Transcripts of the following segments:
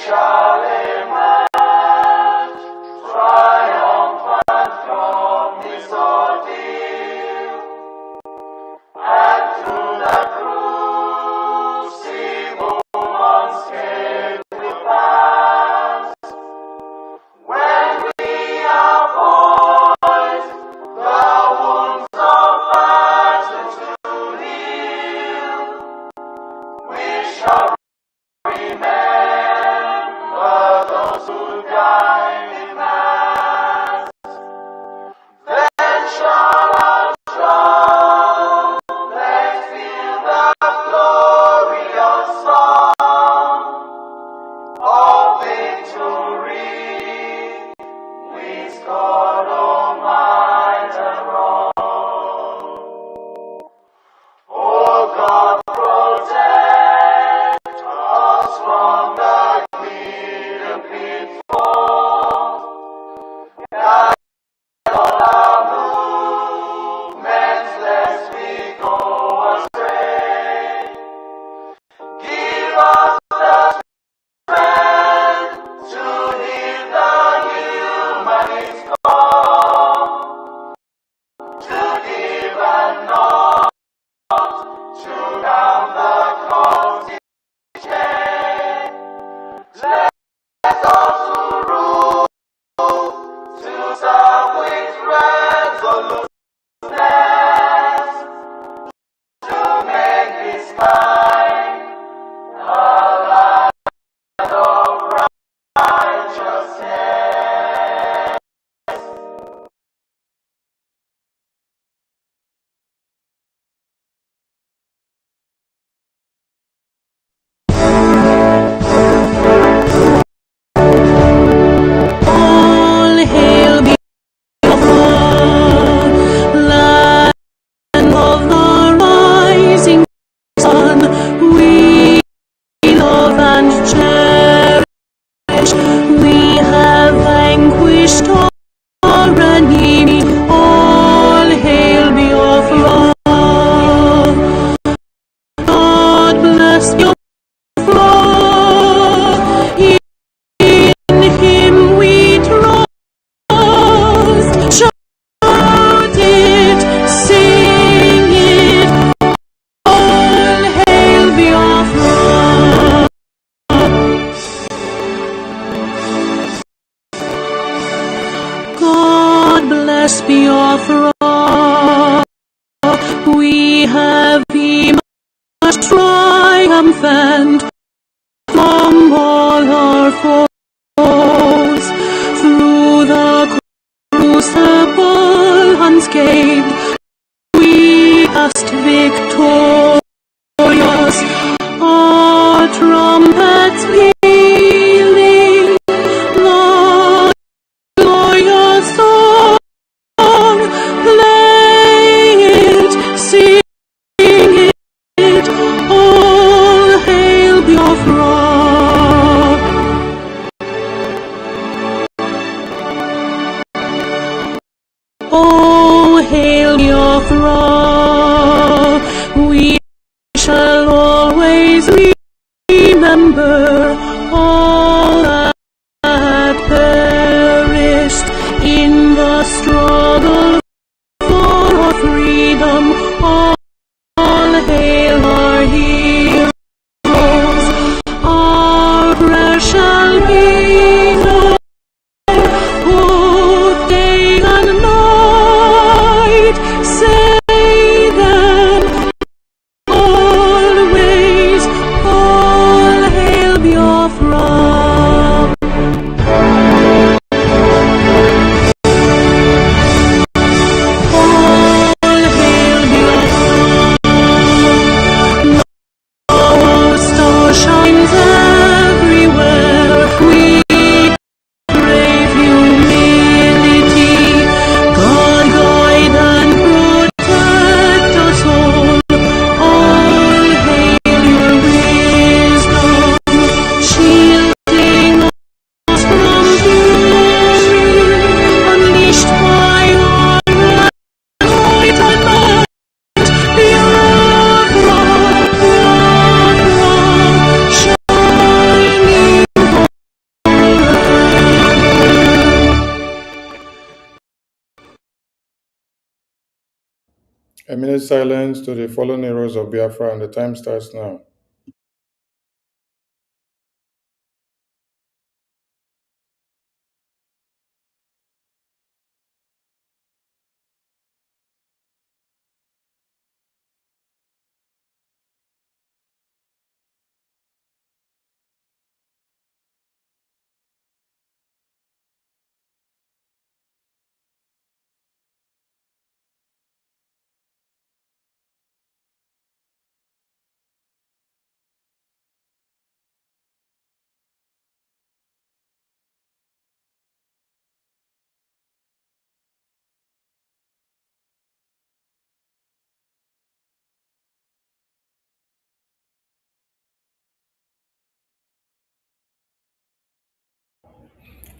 shall emerge triumphant from this ordeal, and through the crucible unscathed will pass. When we are poised, the wounds of battle to heal, we shall remember those who died in mass. Then shall our trumpets feel the glorious song of victory. We scored all might and wrong. Oh God, protect us from the hidden pitfalls. Guide all our movements lest we go astray. Give us the strength to heal the humanist call, to give and not to count the cost each day. Let us who rule to serve with resoluteness, to make this kind a land of righteousness. All hail Biafran, land of the rising sun. We love and cherish. We have vanquished our enemy. All hail Biafran. God bless Biafran. In him we trust. Shout it, sing it. All hail Biafran. God bless Biafra. We have emerged triumphant from all our foes. Through the crucible unscathed, we passed victorious. Our trumpets pealing, the glorious song, play it, sing it. All hail Biafra. Oh, hail Biafra. We shall always remember all that perished in the struggle for our freedom. All hail our heroes. Our prayer shall be known both day and night. Say them always. All hail Biafra. A minute silence to the fallen heroes of Biafra, and the time starts now.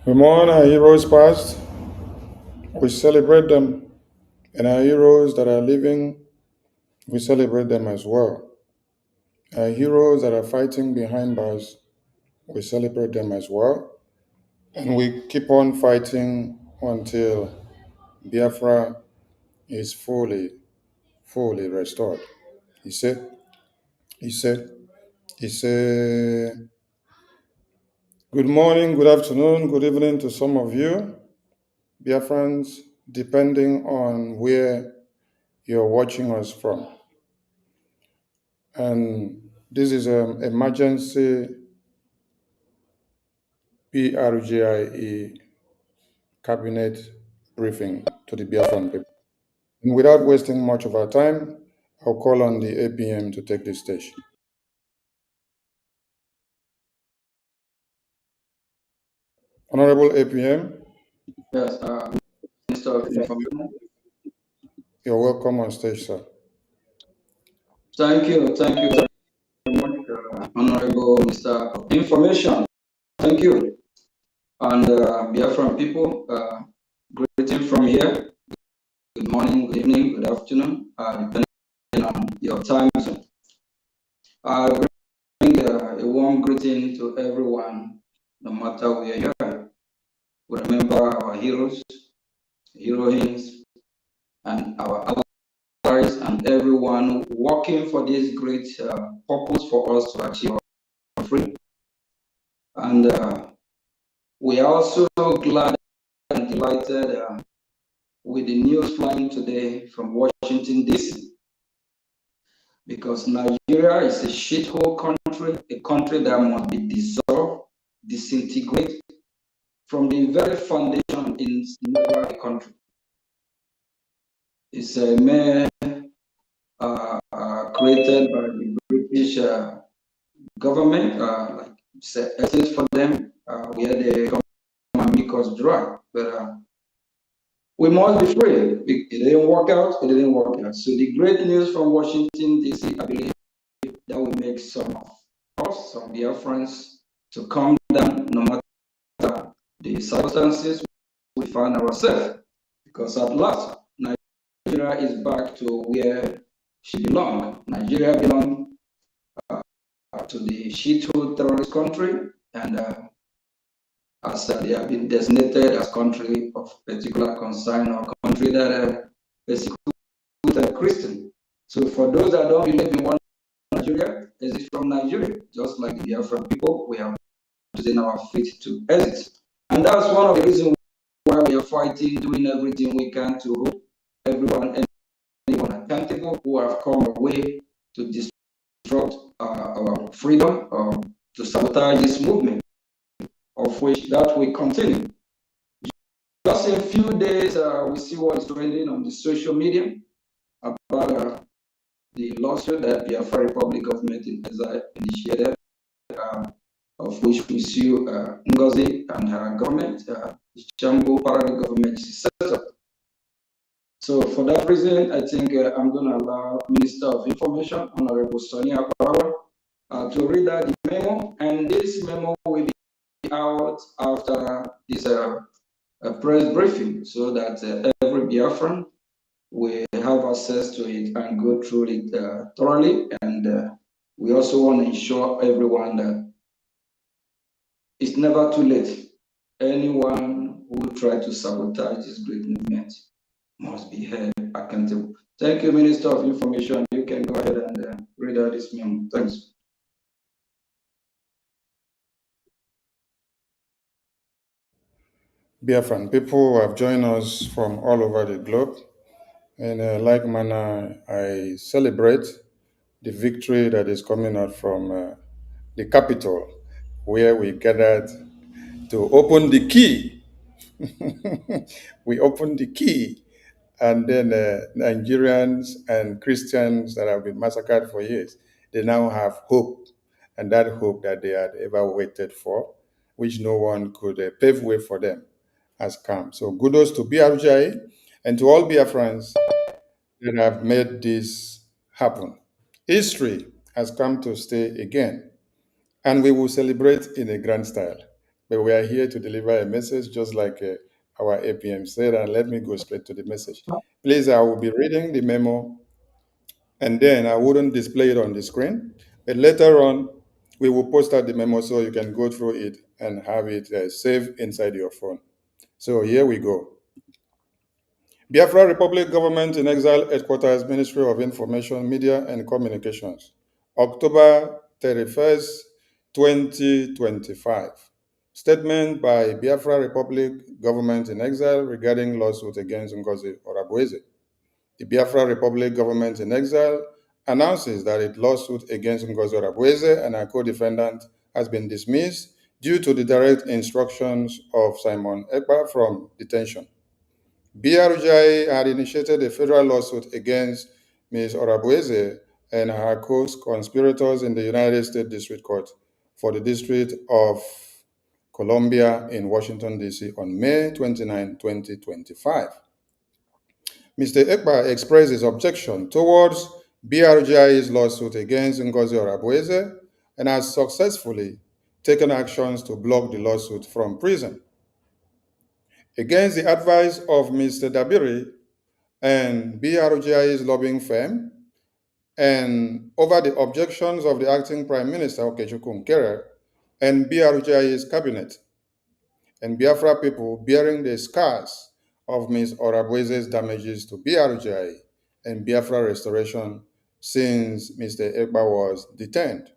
We mourn our heroes past, we celebrate them, and our heroes that are living, we celebrate them as well. Our heroes that are fighting behind bars, we celebrate them as well. And we keep on fighting until Biafra is fully restored. He said, he said, he said, good morning, good afternoon, good evening to some of you, Biafrans, depending on where you're watching us from. And this is an emergency PRGIE cabinet briefing to the Biafran people. And without wasting much of our time, I'll call on the APM to take the stage. Honorable APM. Yes, Minister of Information. You're welcome on stage, sir. Thank you very much, Honorable Minister of Information. Thank you. And Biafran people, greeting from here. Good morning, good evening, good afternoon, depending on your time zone. I bring a warm greeting to everyone, no matter where you are. We remember our heroes, heroines, and our allies, and everyone working for this great purpose for us to achieve our freedom. And we are also glad and delighted with the news flying today from Washington, D.C. Because Nigeria is a shithole country, a country that must be dissolved, disintegrated from the very foundation in the country. It's a mere created by the British government, like it's for them, where they come and make us dry. But we must be free. It didn't work out, it didn't work out. So the great news from Washington, D.C., I believe that will make some of us, some Biafrans, to calm down no matter the circumstances we find ourselves. Because at last, Nigeria is back to where she belongs. Nigeria belongs to the shithole terrorist country, and as they have been designated as country of particular concern or country that persecute Christian. So for those that don't believe in one Nigeria, exit from Nigeria, just like the Biafran people, we have using our feet to exit. And that's one of the reasons why we are fighting, doing everything we can to hold everyone accountable who have come away to disrupt our freedom or to sabotage this movement, of which that will continue. Just in a few days, we see what is trending on the social media about the lawsuit that the Biafra Republic government initiated, of which we sue Ngozi and her government, the Chambo parallel government set up. So for that reason, I think I'm going to allow Minister of Information, Honorable Sonia Power, to read out the memo, and this memo will be out after this press briefing, so that every Biafran will have access to it and go through it thoroughly. And we also want to ensure everyone that it's never too late. Anyone who try to sabotage this great movement must be held accountable. Thank you, Minister of Information. You can go ahead and read out this memo. Thanks. Biafran people who have joined us from all over the globe. In a like manner, I celebrate the victory that is coming out from the capital, where we gathered to open the key. We opened the key, and then Nigerians and Christians that have been massacred for years, they now have hope, and that hope that they had ever waited for, which no one could pave way for them, has come. So kudos to BRJ and to all Biafrans that have made this happen. History has come to stay again, and we will celebrate in a grand style. But we are here to deliver a message, just like our APM said, and let me go straight to the message. Please, I will be reading the memo, and then I wouldn't display it on the screen, but later on, we will post out the memo so you can go through it and have it saved inside your phone. So here we go. Biafra Republic Government in Exile Headquarters, Ministry of Information, Media and Communications, October 31st, 2025. Statement by Biafra Republic Government in Exile regarding lawsuit against Ngozi Orabueze. The Biafra Republic Government in Exile announces that its lawsuit against Ngozi Orabueze and her co-defendant has been dismissed due to the direct instructions of Simon Ekpa from detention. BRGI had initiated a federal lawsuit against Ms. Orabueze and her co-conspirators in the United States District Court for the District of Columbia in Washington, D.C. on May 29, 2025. Mr. Ekpa expressed his objection towards BRGI's lawsuit against Ngozi Orabueze and has successfully taken actions to block the lawsuit from prison. Against the advice of Mr. Dabiri, and BRGI's lobbying firm, and over the objections of the acting Prime Minister Okechukwu Nkere and BRGI's cabinet, and Biafra people bearing the scars of Ms. Orabueze's damages to BRGI and Biafra restoration since Mr. Ekpa was detained.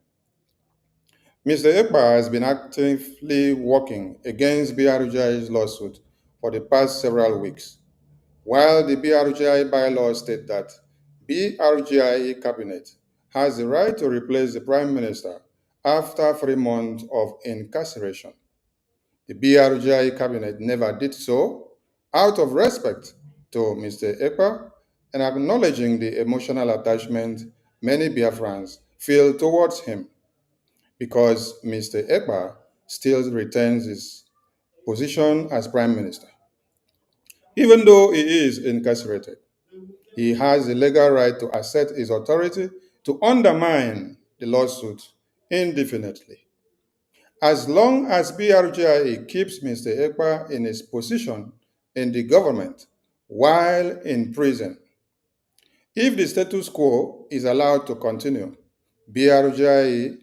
Mr. Ekpa has been actively working against BRGI's lawsuit for the past several weeks. While the BRGI bylaws state that BRGI cabinet has the right to replace the prime minister after 3 months of incarceration, the BRGI cabinet never did so out of respect to Mr. Ekpa and acknowledging the emotional attachment many Biafrans feel towards him because Mr. Ekpa still retains his position as prime minister. Even though he is incarcerated, he has the legal right to assert his authority to undermine the lawsuit indefinitely. As long as BRGIA keeps Mr. Ekpa in his position in the government while in prison, if the status quo is allowed to continue, BRGIA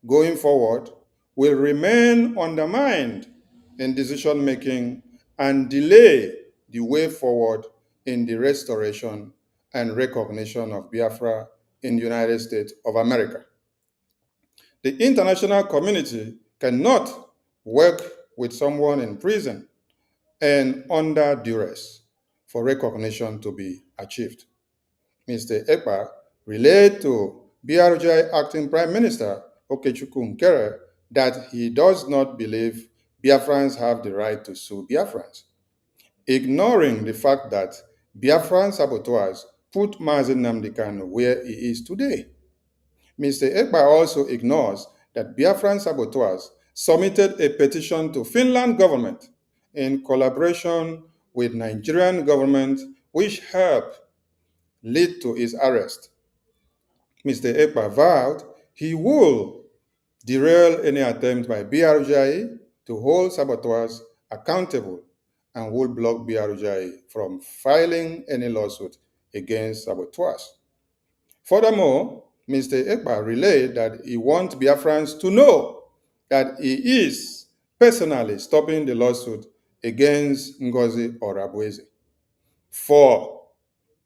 going forward will remain undermined in decision making and delay the way forward in the restoration and recognition of Biafra in the United States of America. The international community cannot work with someone in prison and under duress for recognition to be achieved. Mr. Ekpa relayed to BRGI Acting Prime Minister Okechukwu Nkere that he does not believe Biafrans have the right to sue Biafrans, ignoring the fact that Biafran saboteurs put Mazi Nnamdi Kanu where he is today. Mr. Ekpa also ignores that Biafran saboteurs submitted a petition to Finland government in collaboration with Nigerian government which helped lead to his arrest. Mr. Ekpa vowed he will derail any attempt by BRGI to hold saboteurs accountable and will block BRGI from filing any lawsuit against saboteurs. Furthermore, Mr. Ekpa relayed that he wants Biafrans to know that he is personally stopping the lawsuit against Ngozi Orabueze. for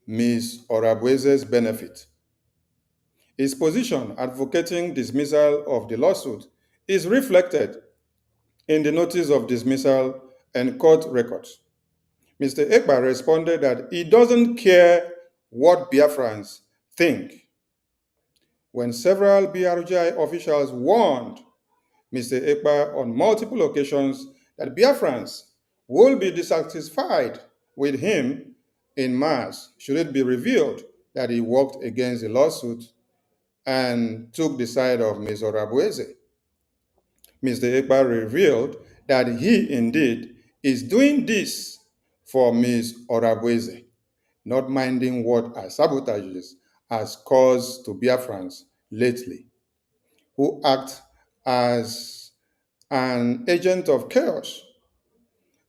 Ms. Orabueze's benefit. His position advocating dismissal of the lawsuit is reflected in the notice of dismissal and court records. Mr. Ekpa responded that he doesn't care what Biafrans think. When several BRGI officials warned Mr. Ekpa on multiple occasions that Biafrans will be dissatisfied with him in mass should it be revealed that he worked against the lawsuit and took the side of Ms. Orabueze. Mr. Ekpa revealed that he indeed is doing this for Ms. Orabueze, not minding what her sabotages has caused to Biafrans lately, who act as an agent of chaos.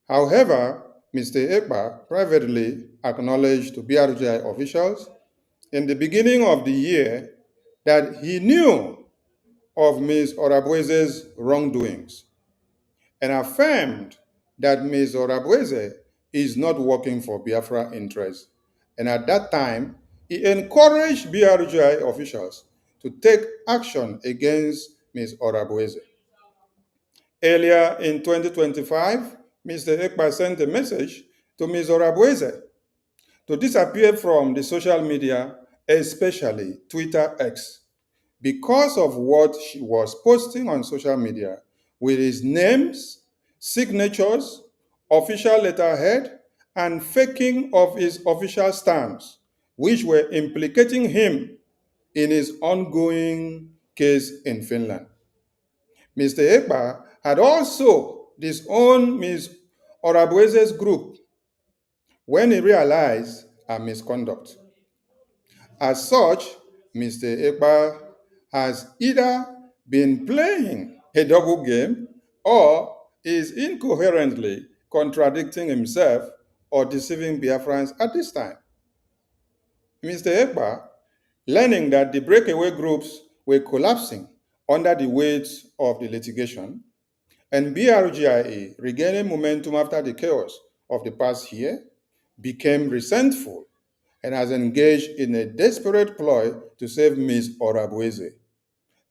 However, Mr. Ekpa privately acknowledged to BRGI officials in the beginning of the year that he knew of Ms. Orabueze's wrongdoings and affirmed that Ms. Orabueze is not working for Biafra interests. And at that time, he encouraged BRGI officials to take action against Ms. Orabueze. Earlier in 2025, Mr. Ekpa sent a message to Ms. Orabueze to disappear from the social media, especially Twitter X, because of what she was posting on social media with his names, signatures, official letterhead, and faking of his official stamps, which were implicating him in his ongoing case in Finland. Mr. Ekpa had also disowned Ms. Orabueze's group when he realized her misconduct. As such, Mr. Ekpa has either been playing a double game or is incoherently contradicting himself or deceiving Biafrans at this time. Mr. Ekpa, learning that the breakaway groups were collapsing under the weight of the litigation, and BRGIA, regaining momentum after the chaos of the past year, became resentful and has engaged in a desperate ploy to save Ms. Orabueze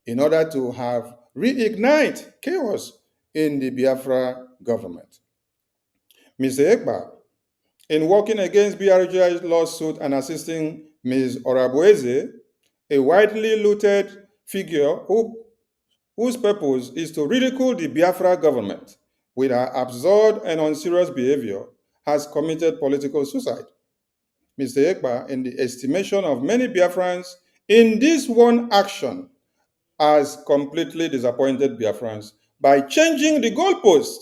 in order to have reignite chaos in the Biafra government. Mr. Ekpa, in working against BRGI's lawsuit and assisting Ms. Orabueze, a widely looted figure whose purpose is to ridicule the Biafra government with her absurd and unserious behavior, has committed political suicide. Mr. Ekpa, in the estimation of many Biafrans, in this one action, has completely disappointed Biafrans by changing the goalpost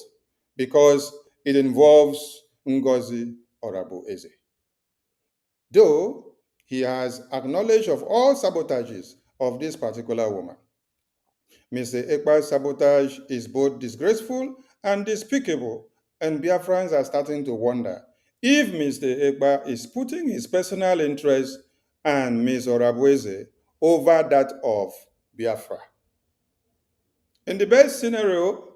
because it involves Ngozi Orabueze. Though he has acknowledged of all sabotages of this particular woman, Mr. Ekpa's sabotage is both disgraceful and despicable, and Biafrans are starting to wonder if Mr. Ekpa is putting his personal interest and Ms. Orabueze over that of Biafra. In the best scenario,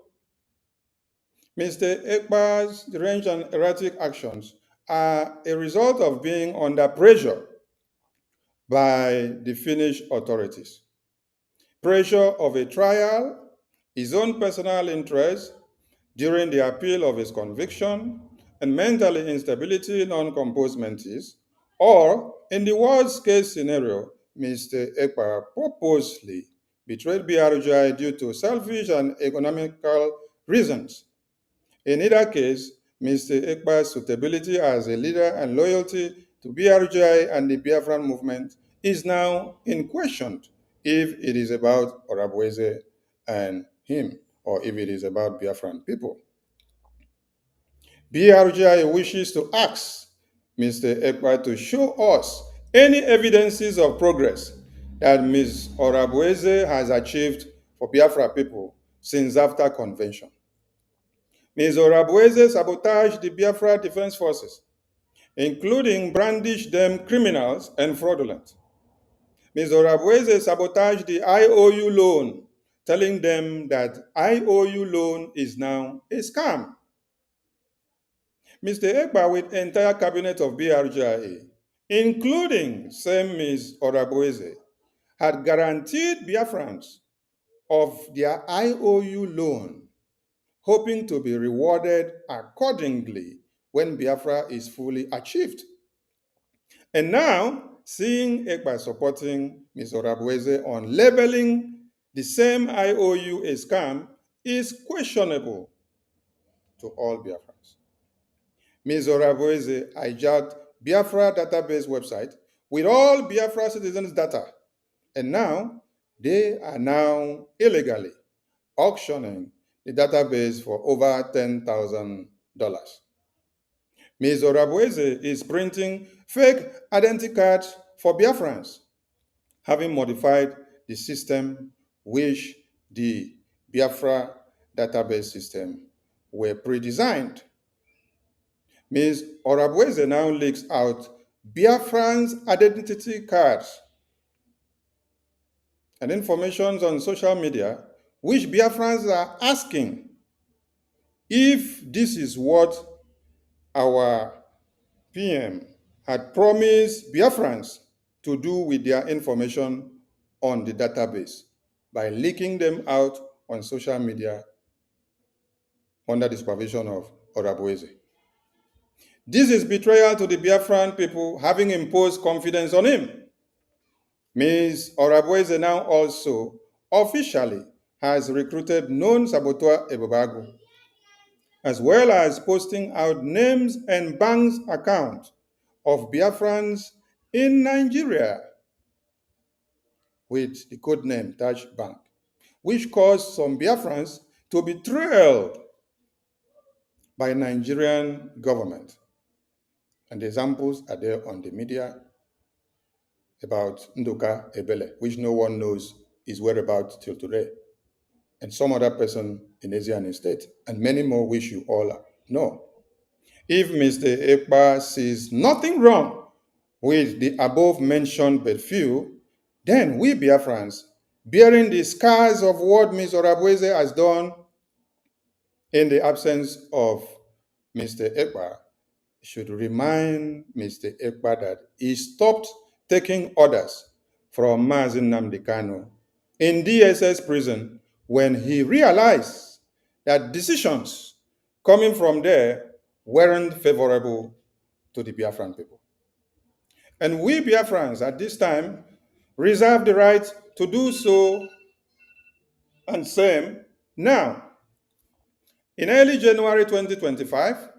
Mr. Ekpa's deranged and erratic actions are a result of being under pressure by the Finnish authorities. Pressure of a trial, his own personal interest during the appeal of his conviction, and mental instability, non-composed mentis, or in the worst case scenario, Mr. Ekpa purposely betrayed BRGI due to selfish and economical reasons. In either case, Mr. Ekpa's suitability as a leader and loyalty to BRGI and the Biafran movement is now in question if it is about Orabueze and him, or if it is about Biafran people. BRGI wishes to ask Mr. Ekpa to show us any evidences of progress that Ms. Orabueze has achieved for Biafra people since after convention. Ms. Orabueze sabotaged the Biafra Defense Forces, including brandished them criminals and fraudulent. Ms. Orabueze sabotaged the IOU loan, telling them that IOU loan is now a scam. Mr. Egba with entire cabinet of BRGIA, including same Ms. Orabueze, had guaranteed Biafrans of their IOU loan, hoping to be rewarded accordingly when Biafra is fully achieved. And now, seeing Egba supporting Ms. Orabueze on labeling the same IOU a scam is questionable to all Biafrans. Ms. Orabueze hijacked Biafra database website with all Biafra citizens' data, and now they are now illegally auctioning the database for over $10,000. Ms. Orabueze is printing fake identity cards for Biafrans, having modified the system which the Biafra database system were pre-designed. Ms. Orabueze now leaks out Biafrans' identity cards and information on social media, which Biafrans are asking if this is what our PM had promised Biafrans to do with their information on the database by leaking them out on social media under the supervision of Orabueze. This is betrayal to the Biafran people, having imposed confidence on him. Ms. Orabueze now also officially has recruited known saboteur Ebobagu, as well as posting out names and bank accounts of Biafrans in Nigeria with the code name Taj Bank, which caused some Biafrans to be trailed by Nigerian government. And the examples are there on the media about Nduka Ebele, which no one knows his whereabouts till today, and some other person in Asian state, and many more which you all know. If Mr. Ekpa sees nothing wrong with the above-mentioned but few, then we Biafrans, bearing the scars of what Ms. Orabueze has done in the absence of Mr. Ekpa, should remind Mr. Ekpa that he stopped taking orders from Mazi Nnamdi Kanu in DSS prison when he realized that decisions coming from there weren't favorable to the Biafran people. And we Biafrans at this time reserve the right to do so and same now. In early January 2025,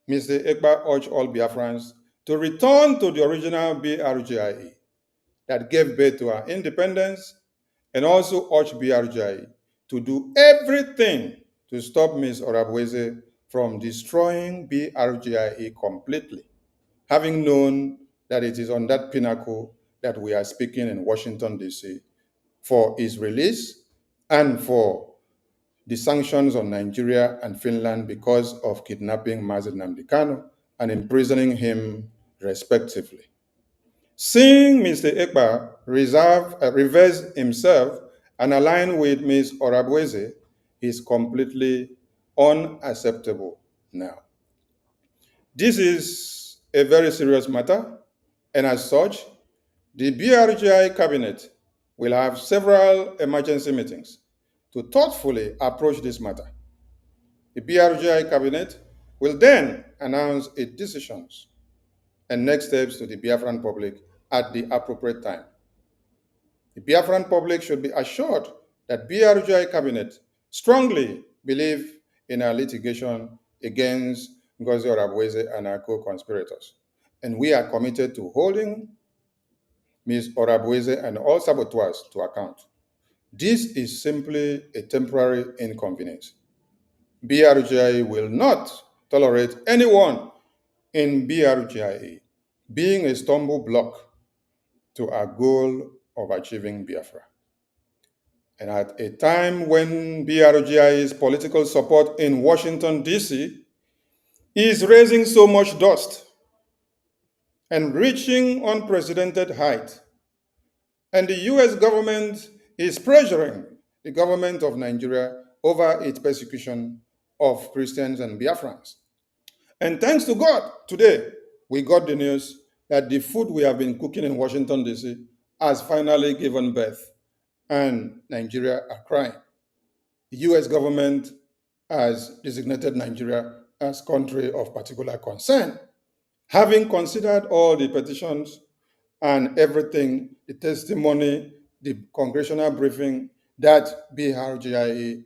Mr. Ekpa urged all Biafrans to return to the original BRGIE that gave birth to our independence, and also urged BRGIE to do everything to stop Ms. Orabueze from destroying BRGIE completely, having known that it is on that pinnacle that we are speaking in Washington, D.C. for his release and for the sanctions on Nigeria and Finland because of kidnapping Mazi Nnamdi Kanu and imprisoning him respectively. Seeing Mr. Ekpa reverse himself and align with Ms. Orabueze is completely unacceptable now. This is a very serious matter, and as such, the BRGI cabinet will have several emergency meetings to thoughtfully approach this matter. The BRGI cabinet will then announce its decisions and next steps to the Biafran public at the appropriate time. The Biafran public should be assured that BRGI cabinet strongly believe in our litigation against Ngozi Orabueze and our co-conspirators. And we are committed to holding Ms. Orabueze and all saboteurs to account. This is simply a temporary inconvenience. BRGI will not tolerate anyone in BRGI being a stumble block to our goal of achieving Biafra. And at a time when BRGI's political support in Washington, D.C. is raising so much dust and reaching unprecedented height, and the U.S. government is pressuring the government of Nigeria over its persecution of Christians and Biafrans, And thanks to God, today we got the news that the food we have been cooking in Washington, D.C. has finally given birth, and Nigeria are crying. The U.S. government has designated Nigeria as country of particular concern. Having considered all the petitions and everything, the testimony, the congressional briefing that BRGIE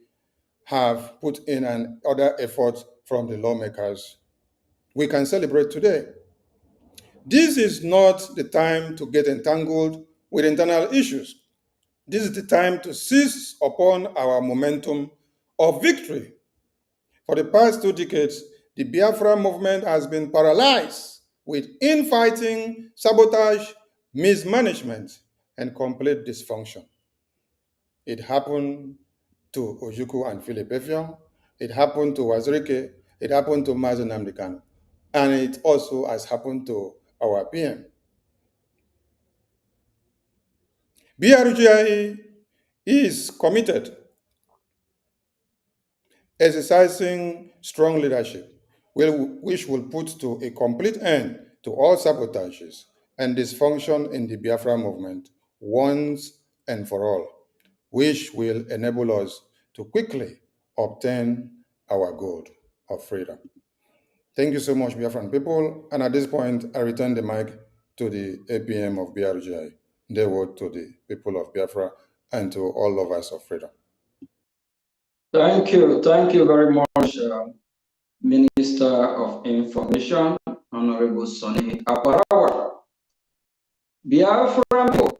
have put in and other efforts from the lawmakers, we can celebrate today. This is not the time to get entangled with internal issues. This is the time to seize upon our momentum of victory. For the past 2 decades, the Biafra movement has been paralyzed with infighting, sabotage, mismanagement, and complete dysfunction. It happened to Ojukwu and Philip Effiong. It happened to Wazirike. It happened to Mazen Namdekan. And it also has happened to our PM. BRGIE is committed, exercising strong leadership, which will put to a complete end to all sabotages and dysfunction in the Biafra movement once and for all, which will enable us to quickly obtain our goal of freedom. Thank you so much, Biafran people. And at this point, I return the mic to the APM of BRGI. They word to the people of Biafra and to all lovers of freedom. Thank you very much, Minister of Information, Honorable Sonny Aparawa. Biafran people,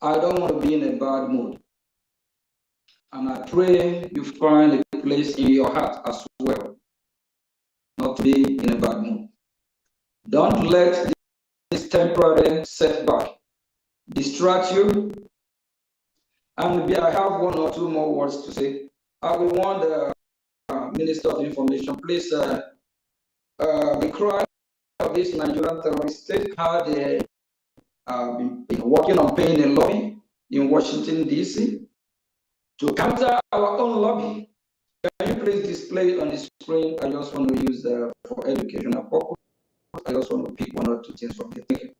I don't want to be in a bad mood. And I pray you find a place in your heart as well, not to be in a bad mood. Don't let this temporary setback distract you. And I have one or two more words to say. I will want the Minister of Information, please, the crime of this Nigerian terrorist state, how they been working on paying a lobby in Washington, D.C. to counter our own lobby. Can you please display it on the screen? I just want to use for educational purpose. I just want to pick one or two things from it. Thank you.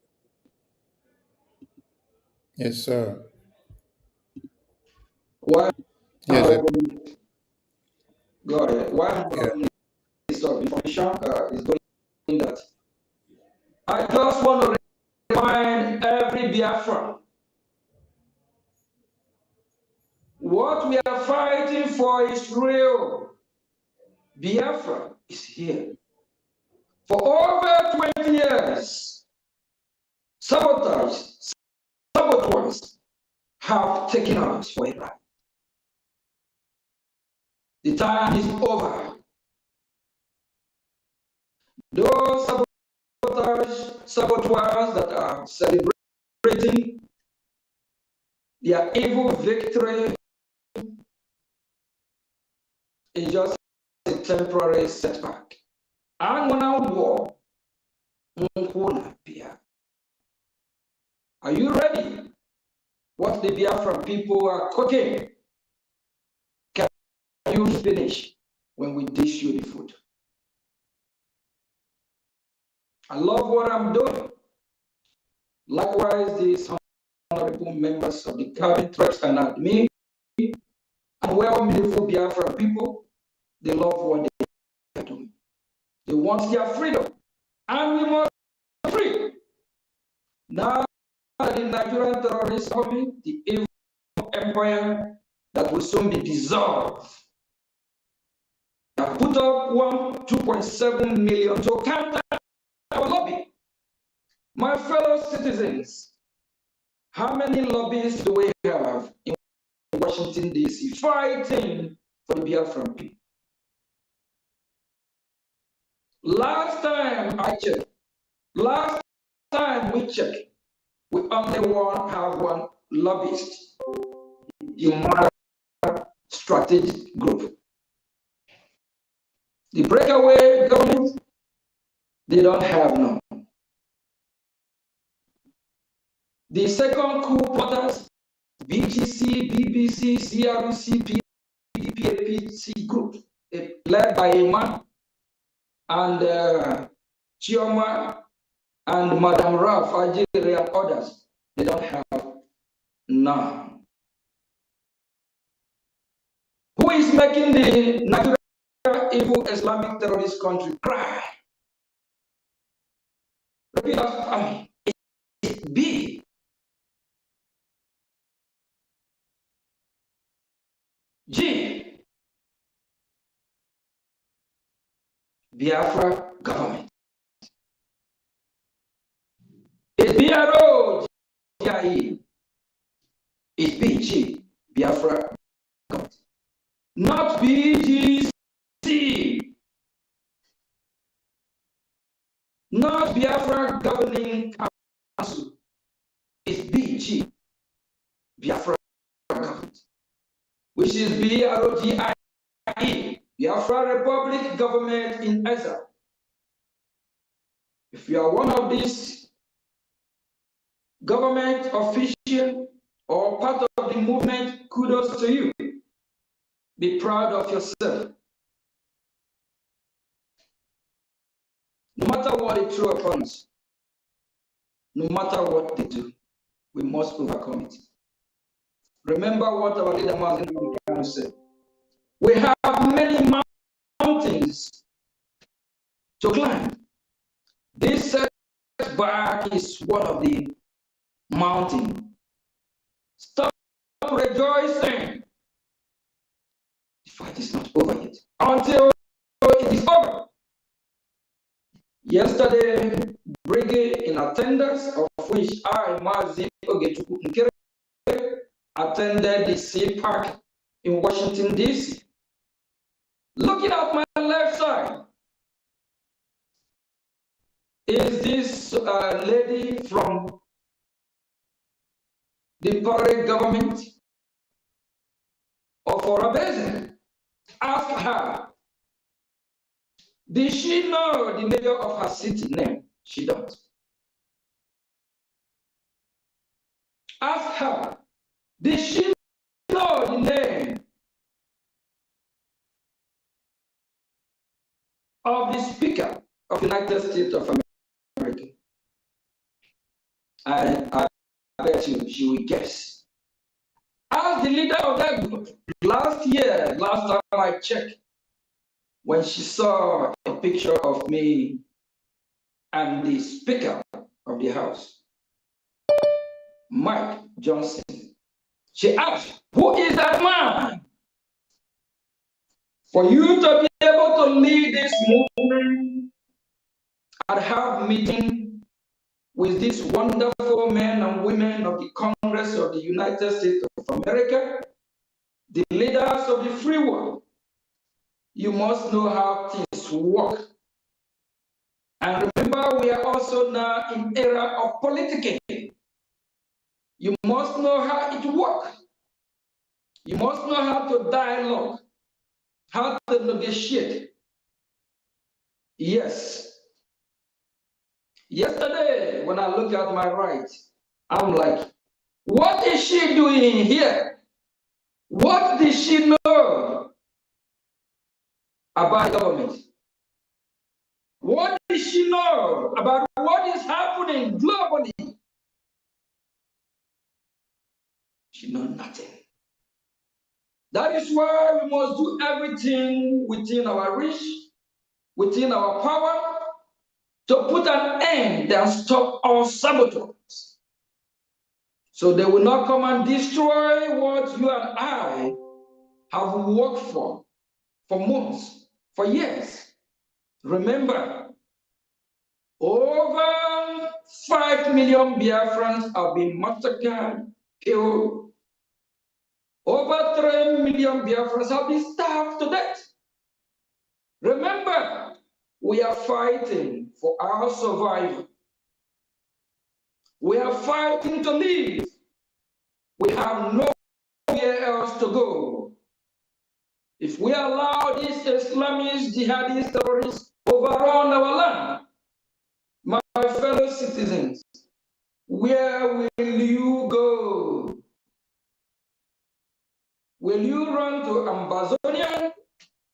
Yes, sir. Why? Yes, sir. Go ahead. Why Minister of Information is doing that? I just want to remind every Biafran what we are fighting for is real. Biafra is here. For over 20 years, saboteurs have taken us for a ride. The time is over. Those saboteurs that are celebrating their evil victory is just a temporary setback. And when I war, are you ready? What the Biafran people are cooking, can you finish when we dish you the food? I love what I'm doing. Likewise, these honorable members of the cabinet trust and me, and well, beautiful Biafran people, they love what they are doing. They want their freedom, and we must be free. Now, the Nigerian terrorists coming, the evil empire that will soon be dissolved. They have put up 2.7 million to counter our lobby. My fellow citizens, how many lobbies do we have in Washington, D.C. fighting for the Biafran people? Last time I checked, last time we checked, we only have one lobbyist, the Mother Strategic Group. The breakaway government, they don't have none. The second coup porters, BGC, BBC, CRC, PDP, APC group, led by a man, and Chioma and Madam Raf, Ajiri and others, they don't have now. Who is making the Nigeria evil Islamic terrorist country cry? Repeat after me. It's B. G. Biafra government. It's BRO. GIE. It's BG. Biafra government. Not BGC. Not Biafra Governing Council. It's BG. Biafra government. Which is BROGIE. Biafra Republic Government in Ezra. If you are one of these government official or part of the movement, kudos to you. Be proud of yourself. No matter what they throw upon us, no matter what they do, we must overcome it. Remember what our leader Martin Luther King said. We have many mountains to climb. This setback is one of the mountains. Stop rejoicing. The fight is not over yet. Until it is over. Yesterday, Brgie, in attendance, of which I, Mazi Ogechuku Nkere, attended the Sea Park in Washington, D.C. Looking at my left side is this lady from the Parade government of Orabese. Ask her, did she know the mayor of her city name? She don't. Ask her, did she know the name of the Speaker of the United States of America? I bet you she will guess. As the leader of that group, last time I checked, when she saw a picture of me and the Speaker of the House, Mike Johnson, she asked, who is that man? For you to be able to lead this movement and have meeting with these wonderful men and women of the Congress of the United States of America, the leaders of the free world, you must know how things work. And remember, we are also now in era of politicking. You must know how it works. You must know how to dialogue, how to negotiate. Yes. Yesterday, when I look at my right, I'm like, what is she doing here? What did she know about government? What does she know about what is happening globally? She knows nothing. That is why we must do everything within our reach, within our power, to put an end and stop our saboteurs. So they will not come and destroy what you and I have worked for months, for years. Remember, over 5 million Biafrans have been massacred, killed. Over 3 million Biafrans have been starved to death. Remember, we are fighting for our survival. We are fighting to live. We have nowhere else to go. If we allow these Islamist, jihadist terrorists overrun our land, my fellow citizens, where will you go? Will you run to Ambazonia?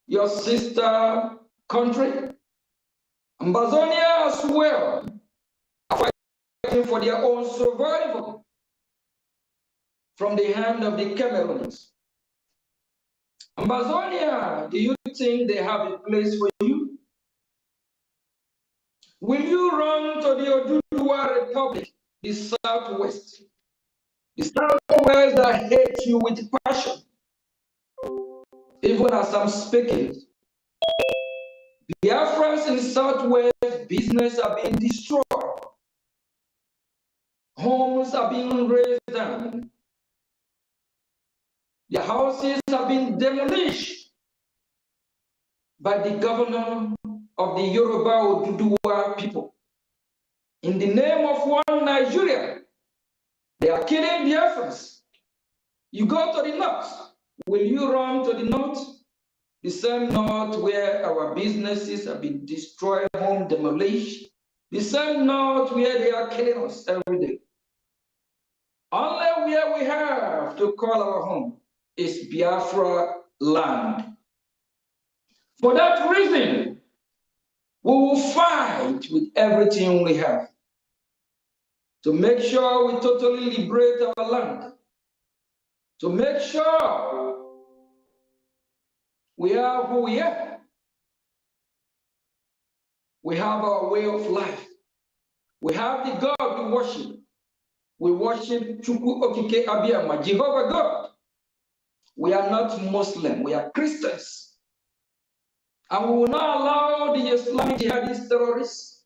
your sister country. Amazonia as well are fighting for their own survival from the hand of the Cameroons. Amazonia, do you think they have a place for you? Will you run to the Oduduwa Republic, the Southwest? The Southwest that hate you with passion. Even as I'm speaking, Biafrans in Southwest business are being destroyed. Homes are being razed down. Their houses have been demolished by the governor of the Yoruba Oduduwa people. In the name of one Nigeria, they are killing Biafrans. You go to the north. Will you run to the north? The same north where our businesses have been destroyed, home demolished. The same north where they are killing us every day. Only where we have to call our home is Biafra land. For that reason, we will fight with everything we have to make sure we totally liberate our land, to make sure we are who we are. We have our way of life. We have the God we worship. We worship Chukwu Okike Abiyama, Jehovah God. We are not Muslim, we are Christians. And we will not allow the Islamic jihadist terrorists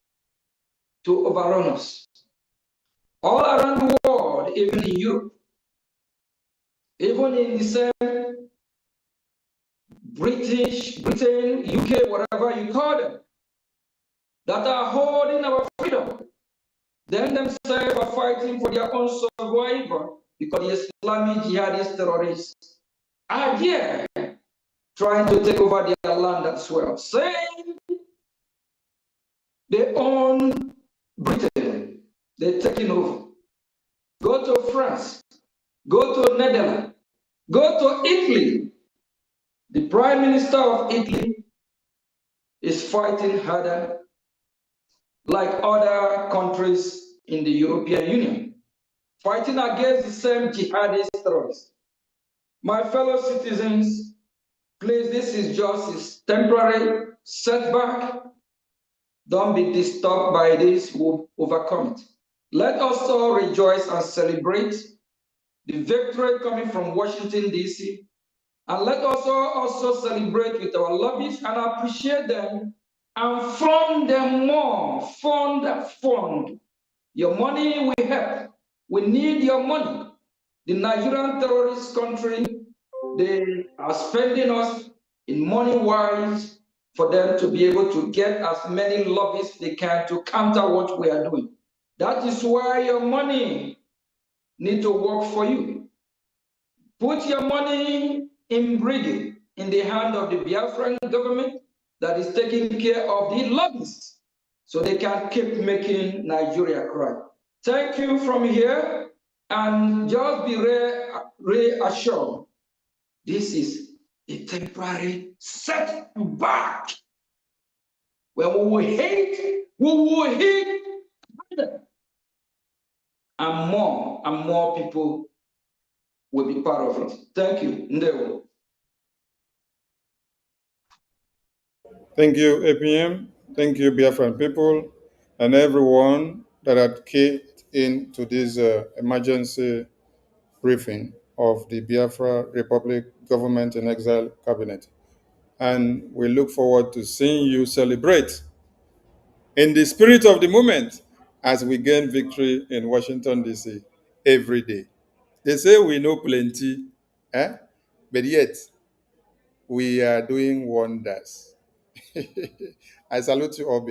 to overrun us. All around the world, even in Europe, even in the same Britain, UK, whatever you call them, that are holding our freedom, then themselves are fighting for their own survival because the Islamic jihadist terrorists are here trying to take over their land as well, saying they own Britain, they're taking over. Go to France, go to Netherlands, go to Italy. The Prime Minister of Italy is fighting harder like other countries in the European Union, fighting against the same jihadist terrorists. My fellow citizens, please, this is just a temporary setback. Don't be disturbed by this, we'll overcome it. Let us all rejoice and celebrate the victory coming from Washington, D.C. And let us all also celebrate with our lobbyists and appreciate them and fund them more. Fund. Your money will help. We need your money. The Nigerian terrorist country, they are spending us in money-wise for them to be able to get as many lobbyists they can to counter what we are doing. That is why your money need to work for you. Put your money in Brgie, in the hand of the Biafran government that is taking care of the lobbyists so they can keep making Nigeria cry. Thank you from here, and just be reassured. This is a temporary setback. When we will hate and more people will be part of it. Thank you. Ndewo. Thank you, APM. Thank you, Biafran people, and everyone that had keyed into this emergency briefing of the Biafra Republic Government in Exile Cabinet. And we look forward to seeing you celebrate in the spirit of the moment as we gain victory in Washington, D.C. every day. They say we know plenty, but yet we are doing wonders. I salute you all.